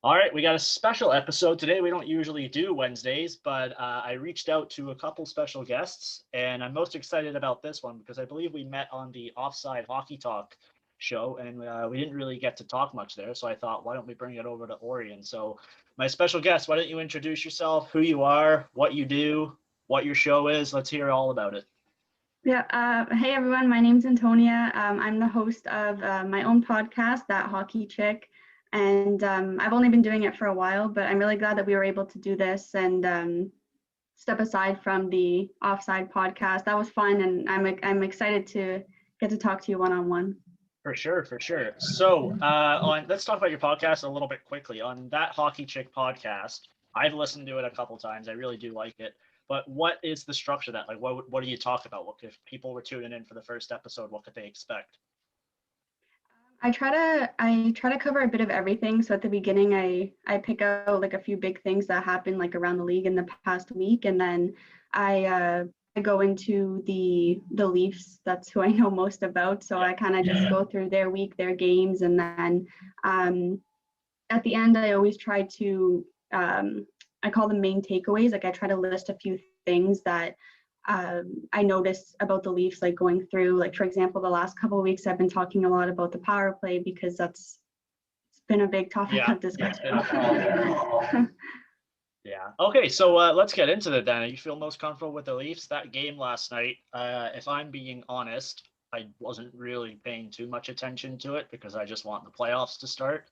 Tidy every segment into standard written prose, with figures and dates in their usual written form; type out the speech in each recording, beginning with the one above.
All right, we got a special episode today. We don't usually do Wednesdays, but I reached out to a couple special guests, and I'm most excited about this one because I believe we met on the Offside Hockey Talk show, and we didn't really get to talk much there. So I thought, why don't we bring it over to Orion? So, my special guest, why don't you introduce yourself, who you are, what you do, what your show is? Let's hear all about it. Yeah. Hey, everyone. My name's Antonia. I'm the host of my own podcast, That Hockey Chick. And I've only been doing it for a while, but I'm really glad that we were able to do this and step aside from the Offside podcast. That was fun, and I'm excited to get to talk to you one-on-one. For sure, for sure. So, let's talk about your podcast a little bit quickly. On That Hockey Chick podcast, I've listened to it a couple times. I really do like it. But what is the structure of that? Like, what do you talk about? What if people were tuning in for the first episode? What could they expect? I try to cover a bit of everything. So at the beginning, I pick out like a few big things that happened like around the league in the past week, and then I go into the Leafs. That's who I know most about. So I kind of just go through their week, their games, and then at the end, I always try to I call them main takeaways. Like I try to list a few things that I noticed about the Leafs, like going through, like for example, the last couple of weeks, I've been talking a lot about the power play because it's been a big topic of discussion. Yeah. Okay, so let's get into it then. You feel most comfortable with the Leafs? That game last night, if I'm being honest, I wasn't really paying too much attention to it because I just want the playoffs to start.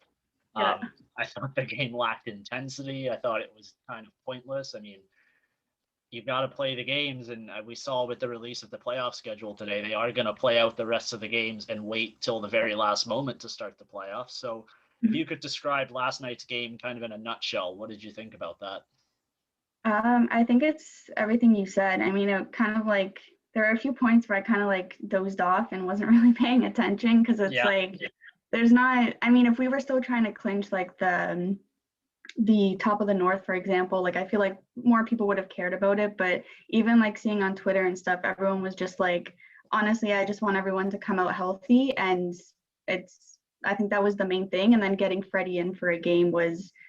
Yeah. I thought the game lacked intensity. I thought it was kind of pointless. I mean, you've got to play the games, and we saw with the release of the playoff schedule today, they are going to play out the rest of the games and wait till the very last moment to start the playoffs. So if you could describe last night's game kind of in a nutshell, what did you think about that? I think it's everything you said. I mean, it kind of like there are a few points where I kind of like dozed off and wasn't really paying attention because it's like there's not. I mean, if we were still trying to clinch like the top of the North, for example, like I feel like more people would have cared about it. But even like seeing on Twitter and stuff, everyone was just like, honestly, I just want everyone to come out healthy, and I think that was the main thing. And then getting Freddie in for a game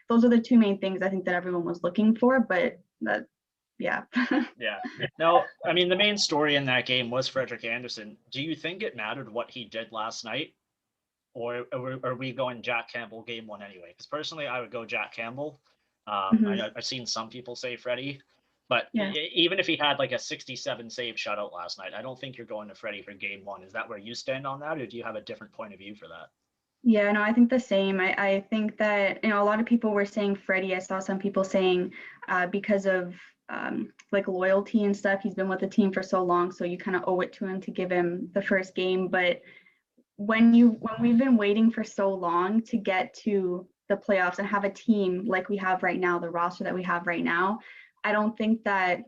those are the two main things I think that everyone was looking for. But that, yeah. Yeah. Now, I mean, the main story in that game was Frederik Andersen. Do you think it mattered what he did last night? Or are we going Jack Campbell game one anyway? Because personally, I would go Jack Campbell. I've seen some people say Freddie, but even if he had like a 67 save shutout last night, I don't think you're going to Freddie for game one. Is that where you stand on that, or do you have a different point of view for that? Yeah, no, I think the same. I think that, a lot of people were saying Freddie. I saw some people saying because of like loyalty and stuff, he's been with the team for so long, so you kind of owe it to him to give him the first game. But when we've been waiting for so long to get to the playoffs and have a team like we have right now, the roster that we have right now, I don't think that,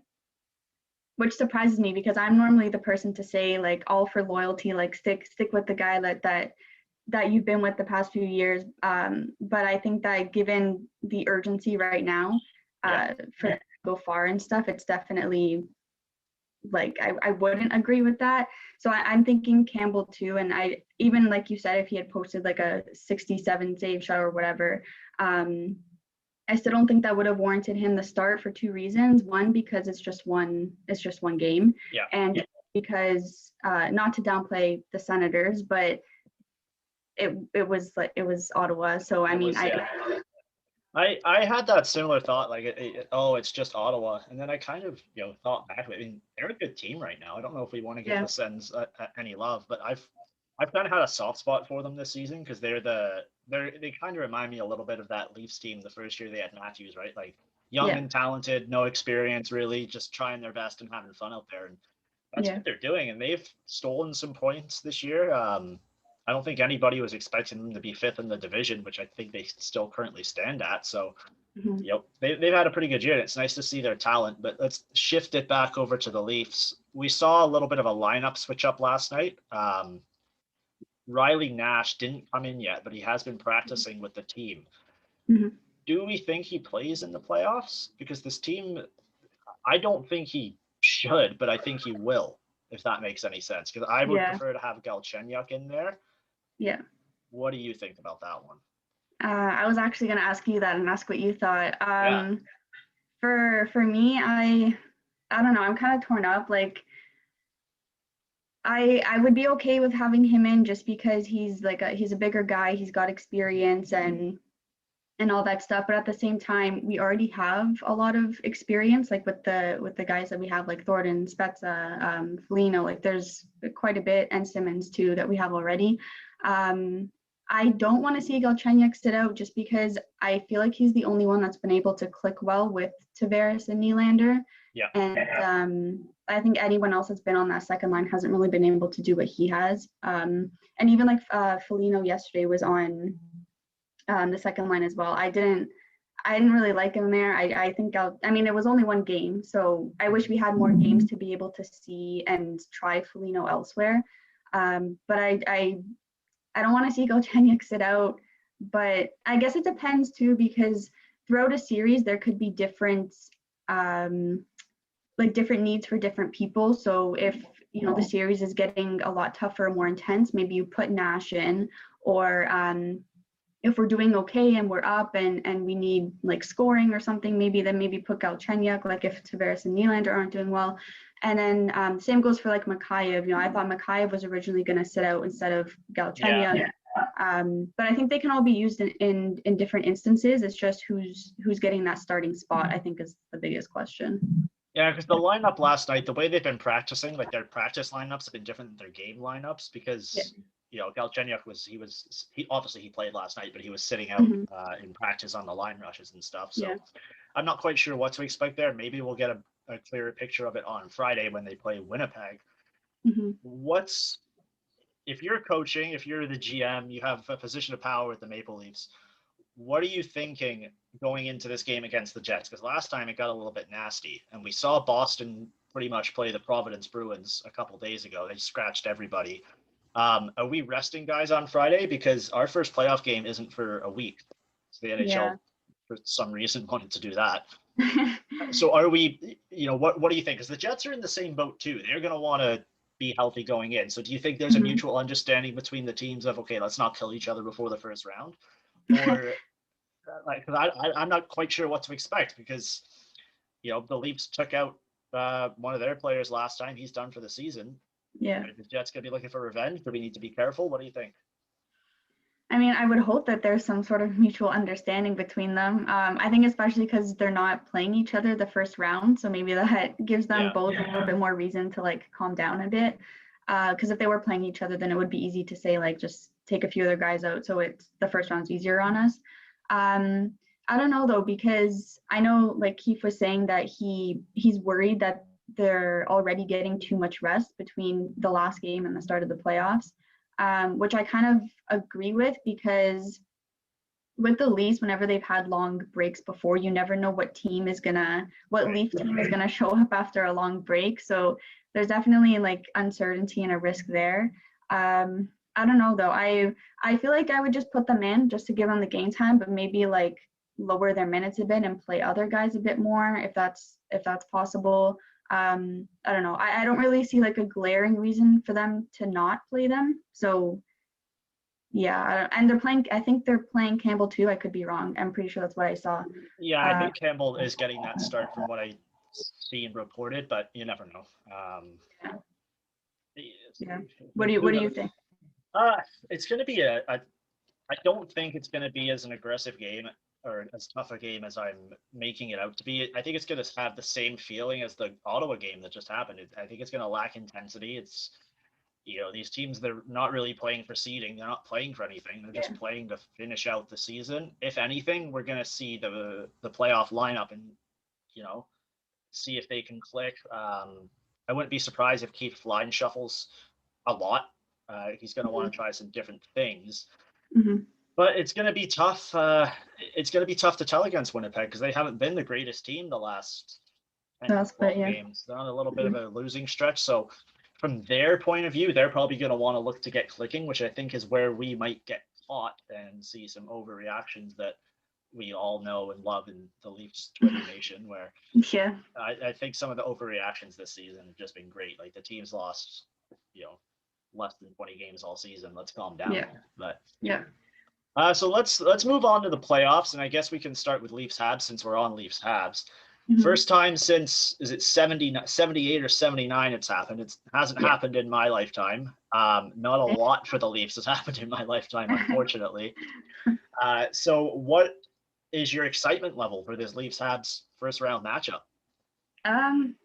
which surprises me because I'm normally the person to say like all for loyalty, like stick with the guy that you've been with the past few years. But I think that given the urgency right now for to go far and stuff, it's definitely like I wouldn't agree with that. So I'm thinking Campbell too. And I even like you said, if he had posted like a 67 save shot or whatever, I still don't think that would have warranted him the start for two reasons. One, because it's just one game. Yeah. And because not to downplay the Senators, but it was Ottawa. So I mean, I had that similar thought, like, it's just Ottawa, and then I kind of thought back. I mean, they're a good team right now. I don't know if we want to give the Sens any love, but I've kind of had a soft spot for them this season because they kind of remind me a little bit of that Leafs team the first year they had Matthews, right? Like young and talented, no experience really, just trying their best and having fun out there, and that's what they're doing. And they've stolen some points this year. I don't think anybody was expecting them to be fifth in the division, which I think they still currently stand at. So, they've had a pretty good year. It's nice to see their talent, but let's shift it back over to the Leafs. We saw a little bit of a lineup switch up last night. Riley Nash didn't come in yet, but he has been practicing with the team. Do we think he plays in the playoffs? Because this team, I don't think he should, but I think he will, if that makes any sense. Because I would prefer to have Galchenyuk in there. Yeah. What do you think about that one? I was actually going to ask you that and ask what you thought. Yeah. For me, I don't know. I'm kind of torn up. Like, I would be okay with having him in just because he's a bigger guy. He's got experience and all that stuff. But at the same time, we already have a lot of experience, like with the guys that we have, like Thornton, Spezza, Foligno. Like there's quite a bit, and Simmons too, that we have already. I don't want to see Galchenyuk sit out just because I feel like he's the only one that's been able to click well with Tavares and Nylander. Yeah. And I think anyone else that's been on that second line hasn't really been able to do what he has. And even like Foligno yesterday was on the second line as well. I didn't really like him there. I think I mean, it was only one game, so I wish we had more games to be able to see and try Foligno elsewhere. But I don't want to see Galchenyuk sit out, but I guess it depends too, because throughout a series there could be different different needs for different people. So if the series is getting a lot tougher, more intense, maybe you put Nash in, or if we're doing okay and we're up and we need like scoring or something, maybe put Galchenyuk, like if Tavares and Nylander aren't doing well. And then same goes for like Mikheyev. I thought Mikheyev was originally going to sit out instead of Galchenyuk. Yeah. But I think they can all be used in different instances. It's just who's getting that starting spot, I think, is the biggest question. Yeah, because the lineup last night, the way they've been practicing, like their practice lineups have been different than their game lineups because Galchenyuk he obviously played last night, but he was sitting out in practice on the line rushes and stuff. So I'm not quite sure what to expect there. Maybe we'll get a clearer picture of it on Friday when they play Winnipeg. If you're coaching, if you're the GM, you have a position of power with the Maple Leafs. What are you thinking going into this game against the Jets? Because last time it got a little bit nasty, and we saw Boston pretty much play the Providence Bruins a couple days ago. They scratched everybody. Are we resting guys on Friday? Because our first playoff game isn't for a week. So the NHL, for some reason, wanted to do that. So are we, what do you think? Because the Jets are in the same boat too. They're going to want to be healthy going in. So do you think there's a mutual understanding between the teams of, okay, let's not kill each other before the first round? Or I'm not quite sure what to expect because, the Leafs took out one of their players last time. He's done for the season. Yeah. The Jets going to be looking for revenge? Do we need to be careful? What do you think? I mean, I would hope that there's some sort of mutual understanding between them. I think especially because they're not playing each other the first round. So maybe that gives them both a little bit more reason to like calm down a bit. Because if they were playing each other, then it would be easy to say like just take a few other guys out so it's the first round's easier on us. I don't know though, because I know like Keith was saying that he's worried that they're already getting too much rest between the last game and the start of the playoffs, which I kind of agree with, because with the Leafs, whenever they've had long breaks before, you never know what Leaf team is gonna show up after a long break. So there's definitely like uncertainty and a risk there. I don't know though. I feel like I would just put them in just to give them the game time, but maybe like lower their minutes a bit and play other guys a bit more if that's possible. I don't know. I don't really see like a glaring reason for them to not play them. So yeah, and I think they're playing Campbell too. I could be wrong. I'm pretty sure that's what I saw. Yeah, I think Campbell is getting that start from what I see and reported, but you never know. Yeah. What do you think? It's going to be I don't think it's going to be as an aggressive game or as tough a game as I'm making it out to be. I think it's going to have the same feeling as the Ottawa game that just happened. I think it's going to lack intensity. It's, these teams, they're not really playing for seeding. They're not playing for anything. They're just playing to finish out the season. If anything, we're going to see the playoff lineup and, see if they can click. I wouldn't be surprised if Keith line shuffles a lot. He's going to want to try some different things. But it's going to be tough. It's going to be tough to tell against Winnipeg because they haven't been the greatest team the last 10 games. They're on a little bit of a losing stretch. So from their point of view, they're probably going to want to look to get clicking, which I think is where we might get caught and see some overreactions that we all know and love in the Leafs Twitter nation, where I think some of the overreactions this season have just been great. Like the team's lost, less than 20 games all season. Let's calm down. But So let's move on to the playoffs, and I guess we can start with Leafs Habs since we're on Leafs Habs. First time since, is it 78 or 79 it's happened. It hasn't happened in my lifetime. Not a lot for the Leafs has happened in my lifetime, unfortunately. So what is your excitement level for this Leafs Habs first round matchup? I'm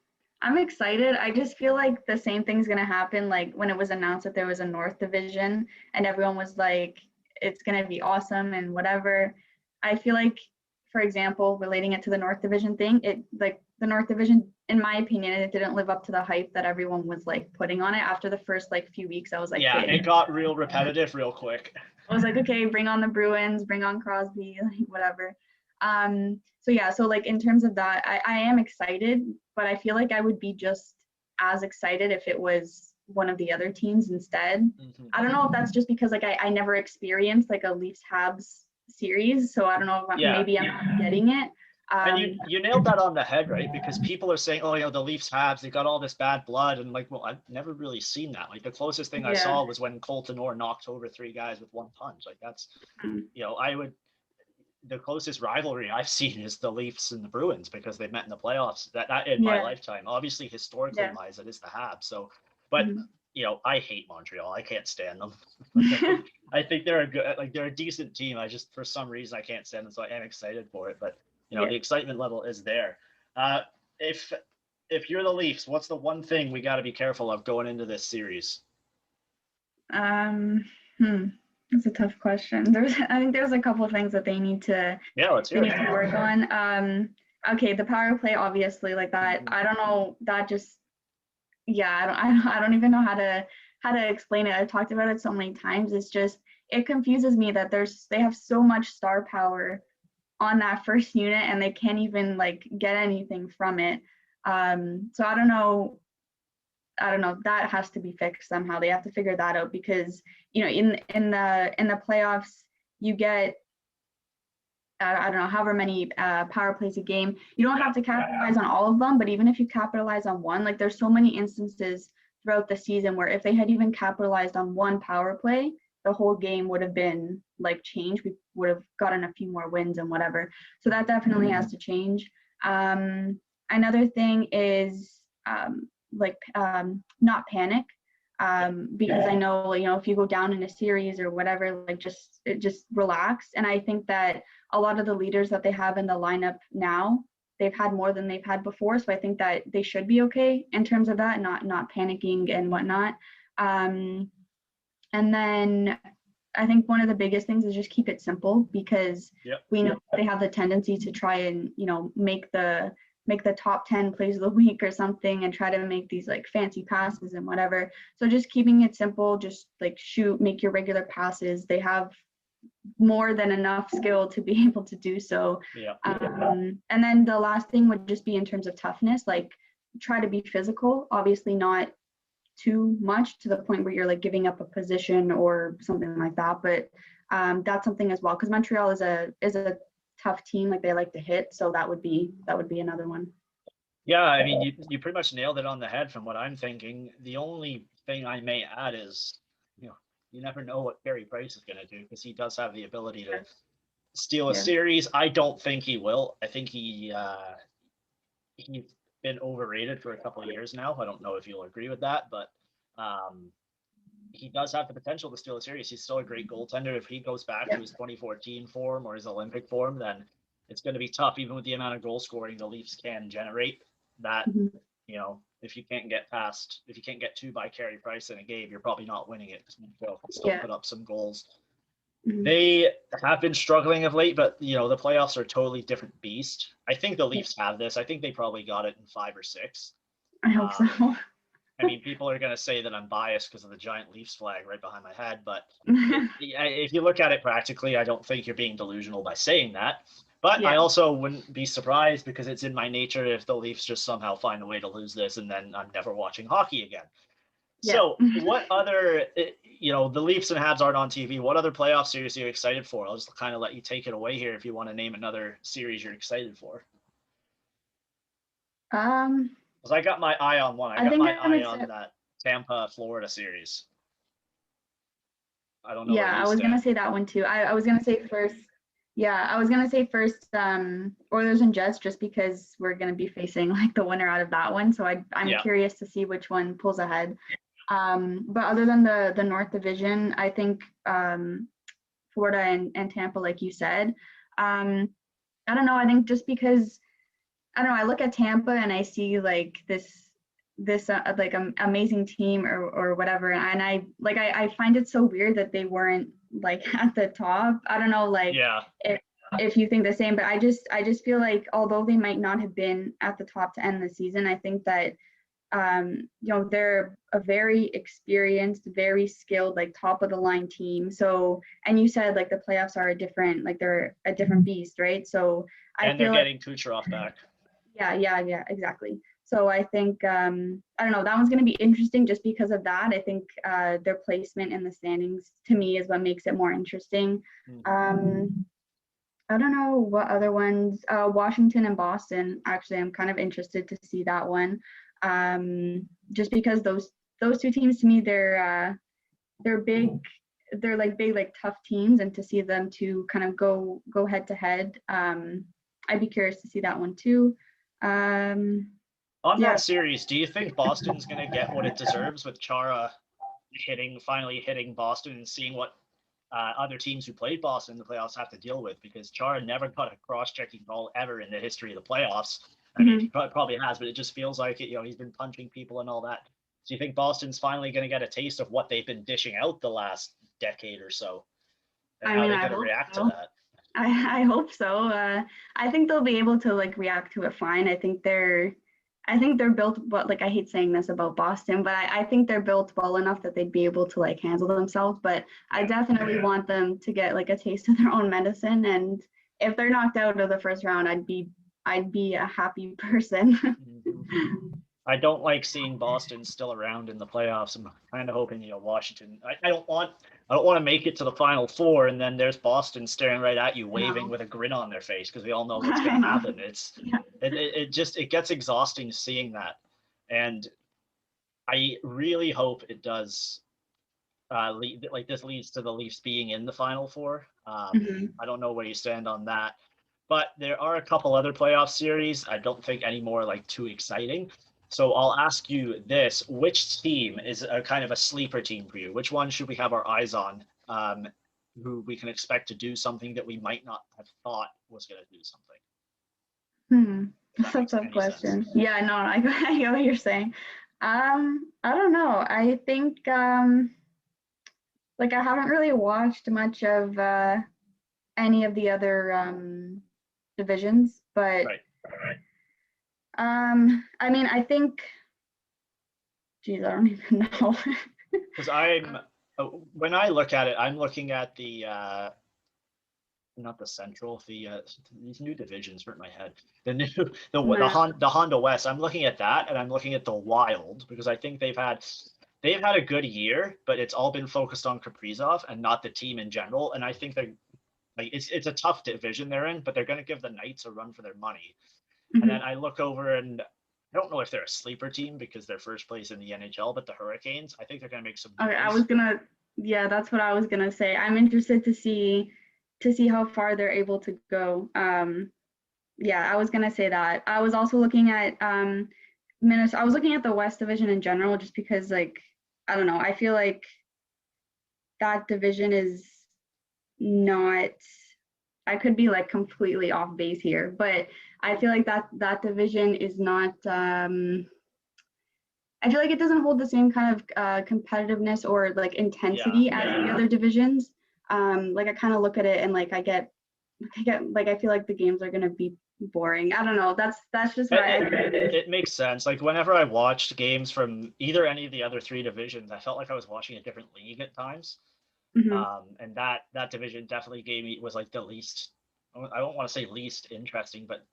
excited. I just feel like the same thing's gonna happen like when it was announced that there was a North Division and everyone was like, it's gonna be awesome and whatever. I feel like, for example, relating it to the North Division thing, it like the North Division, in my opinion, it didn't live up to the hype that everyone was like putting on it. After the first like few weeks, I was like, Yeah, okay. it got real repetitive real quick. I was like, okay, bring on the Bruins, bring on Crosby, like whatever. So yeah, so like in terms of that, I am excited, but I feel like I would be just as excited if it was one of the other teams instead. I don't know if that's just because like I never experienced like a Leafs Habs series, so I don't know if maybe I'm not getting it. And you nailed that on the head, right? Because people are saying, oh, the Leafs Habs, they got all this bad blood. And like, well, I've never really seen that. Like the closest thing I saw was when Colton Orr knocked over 3 guys with 1 punch. Like that's, the closest rivalry I've seen is the Leafs and the Bruins because they met in the playoffs that in my lifetime. Obviously, historically wise, it is the Habs. So, but I hate Montreal. I can't stand them. I think they're they're a decent team. I just for some reason I can't stand them, so I am excited for it. But the excitement level is there. If you're the Leafs, what's the one thing we got to be careful of going into this series? That's a tough question. I think there's a couple of things that they need to let's hear it. work on. Okay, the power play, obviously, like that. I don't know. That just, I don't even know how to explain it. I've talked about it so many times. It's just it confuses me that they have so much star power on that first unit and they can't even like get anything from it. So I don't know. That has to be fixed somehow. They have to figure that out because in the playoffs you get I don't know however many power plays a game. You don't have to capitalize on all of them, but even if you capitalize on one, like there's so many instances throughout the season where if they had even capitalized on one power play, the whole game would have been like changed. We would have gotten a few more wins and whatever. So that definitely has to change. Another thing is not panic, because I know if you go down in a series or whatever, like just relax. And I think that a lot of the leaders that they have in the lineup now, they've had more than they've had before, so I think that they should be okay in terms of that, not panicking and whatnot. And then I think one of the biggest things is just keep it simple because we know they have the tendency to try and make the top 10 plays of the week or something and try to make these like fancy passes and whatever. So just keeping it simple, just like make your regular passes. They have more than enough skill to be able to do so. And then the last thing would just be in terms of toughness, like try to be physical, obviously not too much to the point where you're like giving up a position or something like that. But that's something as well, because Montreal is a tough team, like they like to hit, so that would be another one. Yeah, I mean you pretty much nailed it on the head from what I'm thinking. The only thing I may add is you never know what Carey Price is going to do because he does have the ability to steal a series. I don't think he will. I think he's been overrated for a couple of years now. I don't know if you'll agree with that, but he does have the potential to steal a series. He's still a great goaltender. If he goes back to his 2014 form or his Olympic form, then it's going to be tough, even with the amount of goal scoring the Leafs can generate. That if you can't get 2 by Carey Price in a game, you're probably not winning it because Montreal can still put up some goals. They have been struggling of late, but the playoffs are a totally different beast. I think the Leafs have this. I think they probably got it in 5 or 6. I hope so. I mean, people are going to say that I'm biased because of the giant Leafs flag right behind my head, but if you look at it practically, I don't think you're being delusional by saying that. But I also wouldn't be surprised because it's in my nature if the Leafs just somehow find a way to lose this and then I'm never watching hockey again. So what other, the Leafs and Habs aren't on TV. What other playoff series are you excited for? I'll just kind of let you take it away here if you want to name another series you're excited for. Because I got my eye on one. I got my eye on that Tampa, Florida series. I don't know where Yeah, you I was stand. gonna say that one too. I was gonna say first. Yeah, I was gonna say first Oilers and Jets, just because we're gonna be facing like the winner out of that one. So I'm Yeah. curious to see which one pulls ahead. But other than the North Division, I think Florida and Tampa, like you said. I don't know. I think just because I don't know, I look at Tampa and I see like this like amazing team or whatever, and I find it so weird that they weren't like at the top. I don't know, like Yeah. if you think the same, but I just feel like although they might not have been at the top to end the season, I think that they're a very experienced, very skilled, like top of the line team. So, and you said like the playoffs are they're a different beast, right? So I And they're feel like, getting Kucherov back. yeah, exactly. So I think I don't know, that one's going to be interesting just because of that. I think their placement in the standings to me is what makes it more interesting. I don't know what other ones. Washington and Boston. Actually, I'm kind of interested to see that one, just because those two teams to me they're big. They're like big, like tough teams, and to see them to kind of go head to head, I'd be curious to see that one too. On Yeah, that series, do you think Boston's going to get what it deserves with Chara finally hitting Boston and seeing what other teams who played Boston in the playoffs have to deal with? Because Chara never got a cross-checking goal ever in the history of the playoffs. I mean, he probably has, but it just feels like it. He's been punching people and all that. Do you think Boston's finally going to get a taste of what they've been dishing out the last decade or so, and how they're going to react to that? I hope so. I think they'll be able to like react to it fine. I think they're built, but like I hate saying this about Boston, but I think they're built well enough that they'd be able to like handle themselves. But I definitely want them to get like a taste of their own medicine. And if they're knocked out of the first round, I'd be a happy person. I don't like seeing Boston still around in the playoffs. I'm kind of hoping, Washington. I don't want to make it to the Final Four, and then there's Boston staring right at you, waving with a grin on their face because we all know what's going to happen. It gets exhausting seeing that, and I really hope it does. This leads to the Leafs being in the Final Four. I don't know where you stand on that, but there are a couple other playoff series. I don't think any more like too exciting. So I'll ask you this: which team is a kind of a sleeper team for you? Which one should we have our eyes on? Who we can expect to do something that we might not have thought was going to do something? That's a tough question. Yeah, no, I get what you're saying. I don't know. I think like I haven't really watched much of any of the other divisions, but Right. I mean, I think, geez, I don't even know. Because when I look at it, I'm looking at the not the Central, these new divisions hurt my head. The Honda West. I'm looking at that, and I'm looking at the Wild because I think they've had a good year, but it's all been focused on Kaprizov and not the team in general. And I think they're like it's a tough division they're in, but they're going to give the Knights a run for their money. And then I look over and I don't know if they're a sleeper team because they're first place in the NHL, but the Hurricanes, I think they're going to make some noise. Okay, that's what I was gonna say. I'm interested to see how far they're able to go. Yeah, I was gonna say that. I was also looking at Minnesota. I was looking at the West Division in general, just because, like, I don't know. I feel like that division is not. I could be like completely off base here, but I feel like that division is not. I feel like it doesn't hold the same kind of competitiveness or like intensity as the other divisions. Like I kind of look at it and like I feel like the games are gonna be boring. I don't know. That's just right. It makes sense. Like whenever I watched games from either any of the other three divisions, I felt like I was watching a different league at times. And that division definitely was like the least. I don't want to say least interesting, but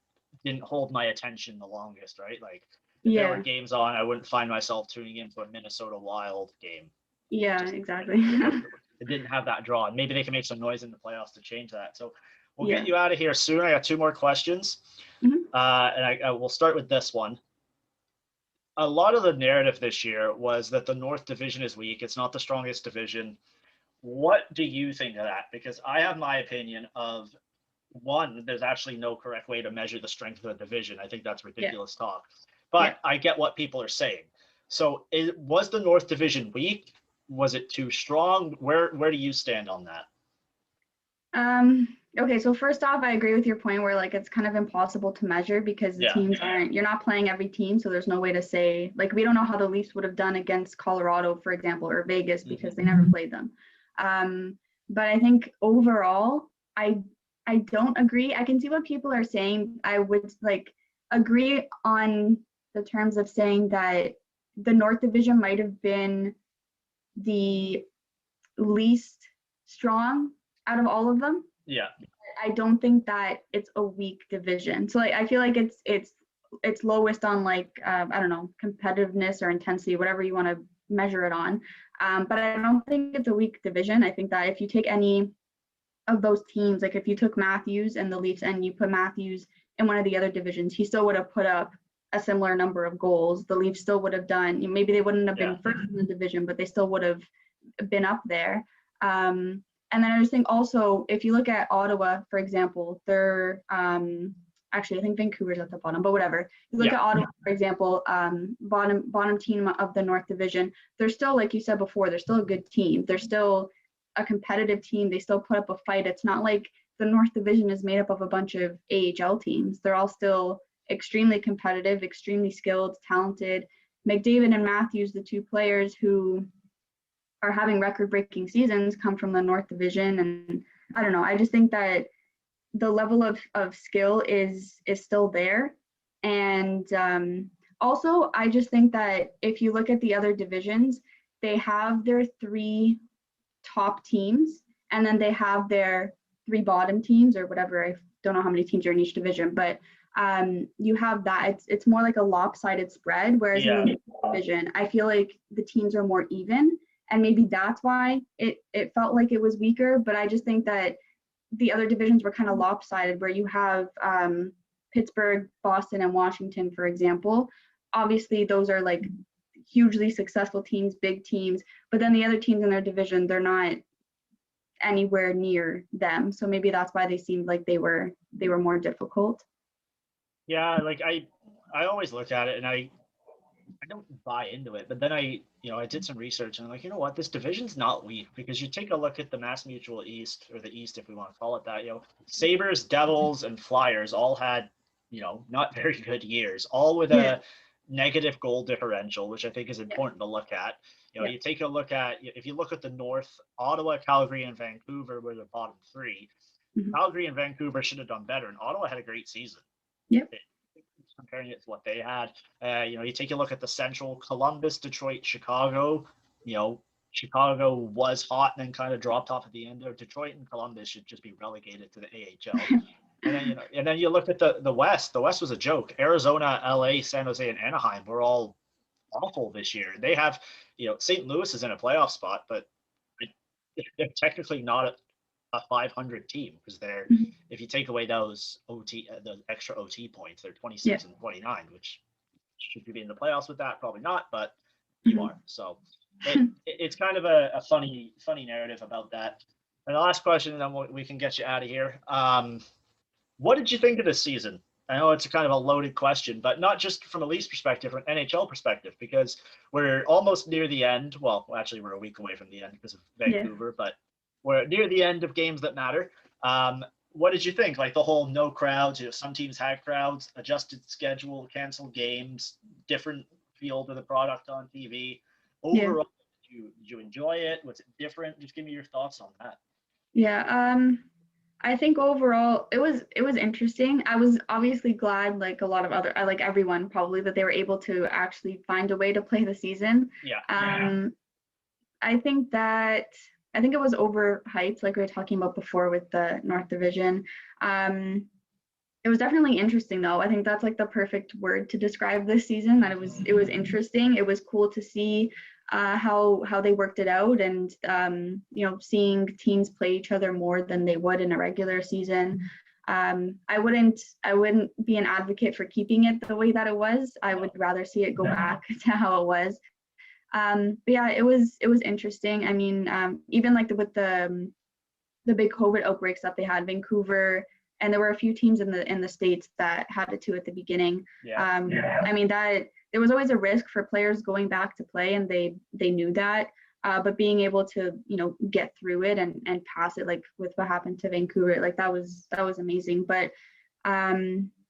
didn't hold my attention the longest. Right, like. If there were games on, I wouldn't find myself tuning into a Minnesota Wild game. Yeah, exactly. It didn't have that draw. And maybe they can make some noise in the playoffs to change that. So we'll get you out of here soon. I got two more questions. And I will start with this one. A lot of the narrative this year was that the North Division is weak. It's not the strongest division. What do you think of that? Because I have my opinion of one, there's actually no correct way to measure the strength of a division. I think that's ridiculous talk. But I get what people are saying. So was the North Division weak? Was it too strong? Where do you stand on that? Okay, so first off, I agree with your point where like it's kind of impossible to measure because the teams aren't, you're not playing every team, so there's no way to say, like, we don't know how the Leafs would have done against Colorado, for example, or Vegas because they never played them. But I think overall, I don't agree. I can see what people are saying. I would like agree on the terms of saying that the North Division might have been the least strong out of all of them. Yeah. I don't think that it's a weak division. So like I feel like it's lowest on like I don't know, competitiveness or intensity, whatever you want to measure it on. But I don't think it's a weak division. I think that if you take any of those teams, like if you took Matthews and the Leafs and you put Matthews in one of the other divisions, he still would have put up a similar number of goals. The Leafs still would have done, maybe they wouldn't have been first in the division, but they still would have been up there. And then I just think also, if you look at Ottawa, for example, they're actually I think Vancouver's at the bottom, but whatever. You look at Ottawa, for example, bottom team of the North Division. They're still, like you said before, they're still a good team. They're still a competitive team. They still put up a fight. It's not like the North Division is made up of a bunch of AHL teams. They're all still extremely competitive, extremely skilled, talented. McDavid and Matthews, the two players who are having record-breaking seasons, come from the North Division. And I don't know, I just think that the level of skill is still there. And also, I just think that if you look at the other divisions, they have their three top teams, and then they have their three bottom teams or whatever. I don't know how many teams are in each division, but you have that. It's more like a lopsided spread, whereas in the division, I feel like the teams are more even. And maybe that's why it felt like it was weaker. But I just think that the other divisions were kind of lopsided, where you have Pittsburgh, Boston, and Washington, for example. Obviously, those are like hugely successful teams, big teams. But then the other teams in their division, they're not anywhere near them. So maybe that's why they seemed like they were more difficult. Yeah, like I always look at it and I don't buy into it, but then I did some research and I'm like, you know what, this division's not weak, because you take a look at the Mass Mutual East, or the East if we want to call it that, Sabres, Devils, and Flyers all had, not very good years, all with a negative goal differential, which I think is important to look at. You take a look at, if you look at the North, Ottawa, Calgary, and Vancouver were the bottom three. Calgary and Vancouver should have done better, and Ottawa had a great season. Comparing it to what they had. You take a look at the Central, Columbus, Detroit, Chicago. Chicago was hot and then kind of dropped off at the end there. Detroit and Columbus should just be relegated to the AHL. And then you look at the West. The West was a joke. Arizona, LA, San Jose, and Anaheim were all awful this year. They have, St. Louis is in a playoff spot, but they're technically not a 500 team, because they're, if you take away those the extra OT points, they're 26 and 29, which should you be in the playoffs with that? Probably not, but you are. So it's kind of a funny narrative about that. And the last question, and then we can get you out of here. What did you think of this season? I know it's a kind of a loaded question, but not just from a Leafs perspective, from an NHL perspective, because we're almost near the end. Well, actually, we're a week away from the end because of Vancouver, but we're near the end of games that matter. What did you think? Like the whole no crowds, some teams had crowds, adjusted schedule, canceled games, different feel to the product on TV. Overall, did you enjoy it? Was it different? Just give me your thoughts on that. Yeah, I think overall it was interesting. I was obviously glad, like a lot of other, like everyone probably, that they were able to actually find a way to play the season. I think it was overhyped, like we were talking about before with the North Division. It was definitely interesting, though. I think that's like the perfect word to describe this season. That it was interesting. It was cool to see how they worked it out, and seeing teams play each other more than they would in a regular season. I wouldn't be an advocate for keeping it the way that it was. I would rather see it go back to how it was. But yeah, it was interesting. I mean, even like with the big COVID outbreaks that they had, Vancouver, and there were a few teams in the States that had it too at the beginning. I mean, that there was always a risk for players going back to play, and they knew that. But being able to, get through it and pass it, like with what happened to Vancouver, like that was amazing. But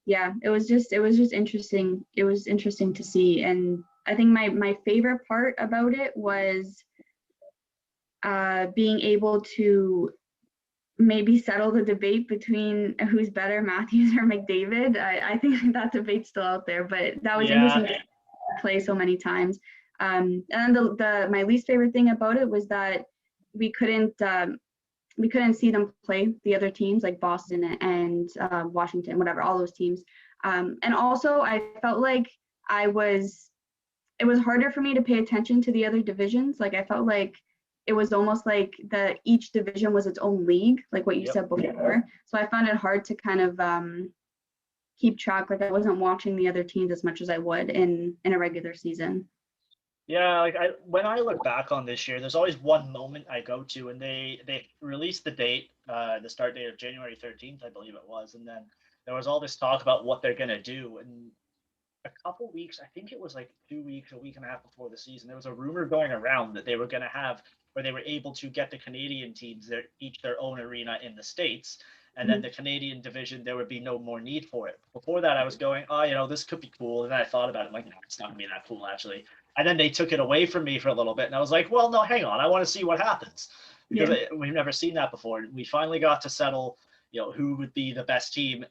yeah, it was just interesting. It was interesting to see, and I think my favorite part about it was being able to maybe settle the debate between who's better, Matthews or McDavid. I think that debate's still out there, but that was interesting to play so many times. And the my least favorite thing about it was that we couldn't see them play the other teams like Boston and Washington, whatever, all those teams. And also, I felt like it was harder for me to pay attention to the other divisions. Like I felt like it was almost like each division was its own league, like what you said before. So I found it hard to kind of keep track. Like I wasn't watching the other teams as much as I would in a regular season. Yeah, like when I look back on this year, there's always one moment I go to, and they released the date, the start date of January 13th, I believe it was, and then there was all this talk about what they're gonna do, and a couple weeks, I think it was like 2 weeks, a week and a half before the season, there was a rumor going around that they were going to have, or they were able to get the Canadian teams each their own arena in the States. And then the Canadian division, there would be no more need for it. Before that, I was going, oh, this could be cool. And then I thought about it, like, no, it's not going to be that cool, actually. And then they took it away from me for a little bit. And I was like, well, no, hang on. I want to see what happens. Because we've never seen that before. We finally got to settle, who would be the best team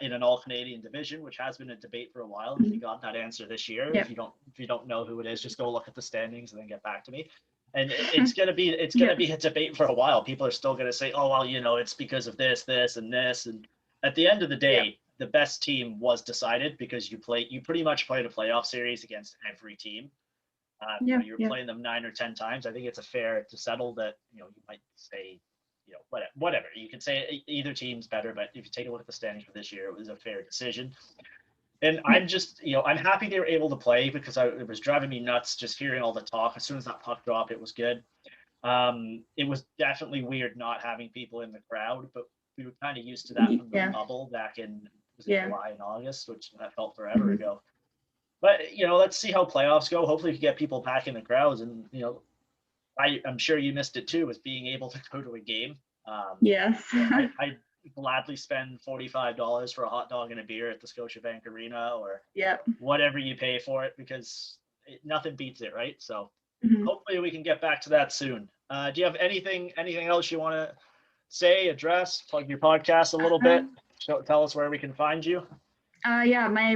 in an all-Canadian division, which has been a debate for a while. And we got that answer this year. If you don't know who it is, just go look at the standings and then get back to me. And it's gonna be a debate for a while. People are still gonna say, oh well, it's because of this, and this. And at the end of the day, the best team was decided because you pretty much played a playoff series against every team. You're playing them 9 or 10 times. I think it's fair to settle that. You might say, whatever. You can say either team's better, but if you take a look at the standings for this year, it was a fair decision. And I'm just, I'm happy they were able to play because it was driving me nuts just hearing all the talk. As soon as that puck dropped, it was good. It was definitely weird not having people in the crowd, but we were kind of used to that from the bubble back in July and August, which that felt forever ago. But, let's see how playoffs go. Hopefully we can get people back in the crowds. And, I'm sure you missed it too, was being able to go to a game. Yes. I gladly spend $45 for a hot dog and a beer at the Scotiabank Arena or whatever you pay for it, because nothing beats it, right? So hopefully we can get back to that soon. Do you have anything else you want to say, address, plug your podcast a little bit? Tell us where we can find you. Yeah, my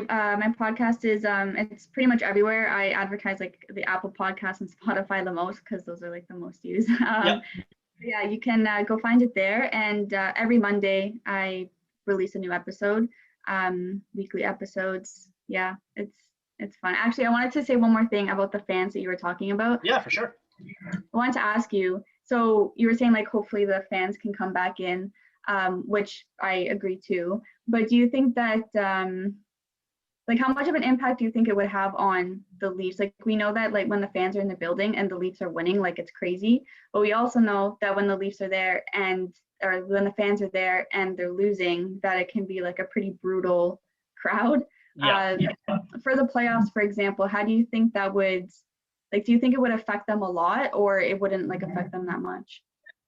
podcast is it's pretty much everywhere. I advertise like the Apple Podcasts and Spotify the most because those are like the most used. Yeah, you can go find it there. And every Monday I release a new episode, weekly episodes. Yeah, it's fun. Actually, I wanted to say one more thing about the fans that you were talking about. Yeah, for sure. I wanted to ask you, so you were saying like hopefully the fans can come back in, which I agree too. But do you think that like how much of an impact do you think it would have on the Leafs? Like we know that like when the fans are in the building and the Leafs are winning, like it's crazy. But we also know that when the Leafs are there or when the fans are there and they're losing, that it can be like a pretty brutal crowd. For the playoffs, for example, how do you think that would, like, do you think it would affect them a lot or it wouldn't like affect them that much?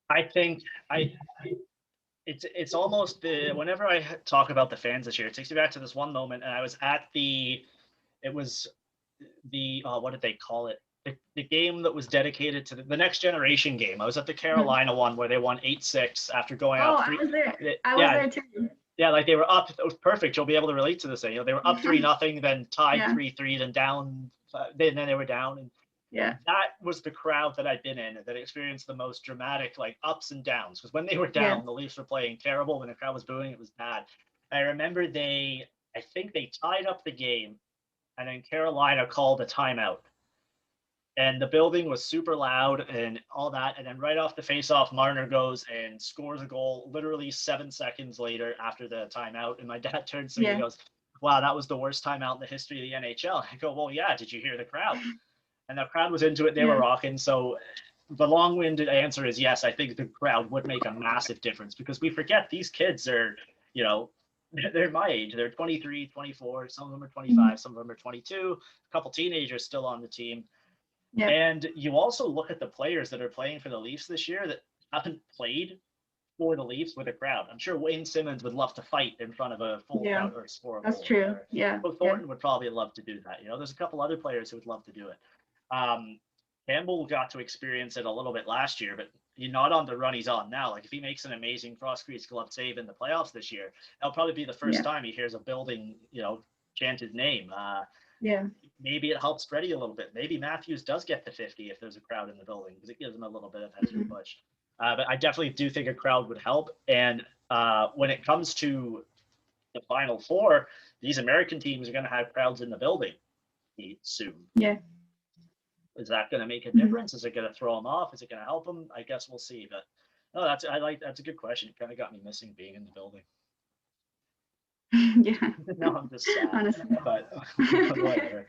I think it's almost whenever I talk about the fans this year, it takes me back to this one moment, and I was at what did they call it? The game that was dedicated to the next generation game. I was at the Carolina one where they won 8-6 after going up 3. I was there. I was there too. Yeah, like they were up. It was perfect. You'll be able to relate to this. They were up 3-0, then tied 3-3, then down. Then they were down, and that was the crowd that I'd been in that experienced the most dramatic like ups and downs. Because when they were down, the Leafs were playing terrible. When the crowd was booing, it was bad. I remember I think they tied up the game, and then Carolina called a timeout. And the building was super loud and all that. And then right off the face-off, Marner goes and scores a goal literally 7 seconds later after the timeout. And my dad turns to me and goes, wow, that was the worst timeout in the history of the NHL. I go, well, yeah, did you hear the crowd? and the crowd was into it. They were rocking. So the long-winded answer is yes. I think the crowd would make a massive difference, because we forget these kids are, you know, they're my age. They're 23, 24. Some of them are 25. Some of them are 22. A couple teenagers still on the team. Yeah. And you also look at the players that are playing for the Leafs this year that haven't played for the Leafs with a crowd. I'm sure Wayne Simmons would love to fight in front of a full crowd or score a goal. That's true. Yeah. But Thornton would probably love to do that. You know, there's a couple other players who would love to do it. Campbell got to experience it a little bit last year, but he's not on the run he's on now. Like, if he makes an amazing cross-crease glove save in the playoffs this year, that'll probably be the first time he hears a building, you know, chant his name. Maybe it helps Freddie a little bit. Maybe Matthews does get to 50 if there's a crowd in the building, because it gives him a little bit of extra push. But I definitely do think a crowd would help. And when it comes to the Final Four, these American teams are going to have crowds in the building soon. Yeah. Is that going to make a difference? Is it going to throw them off? Is it going to help them? I guess we'll see. But no, that's a good question. It kind of got me missing being in the building. Yeah. No, I'm just sad. Honestly. But whatever.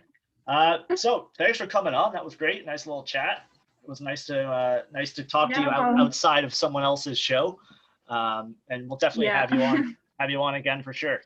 So thanks for coming on. That was great. Nice little chat. It was nice to talk to you outside of someone else's show. And we'll definitely have you on again for sure.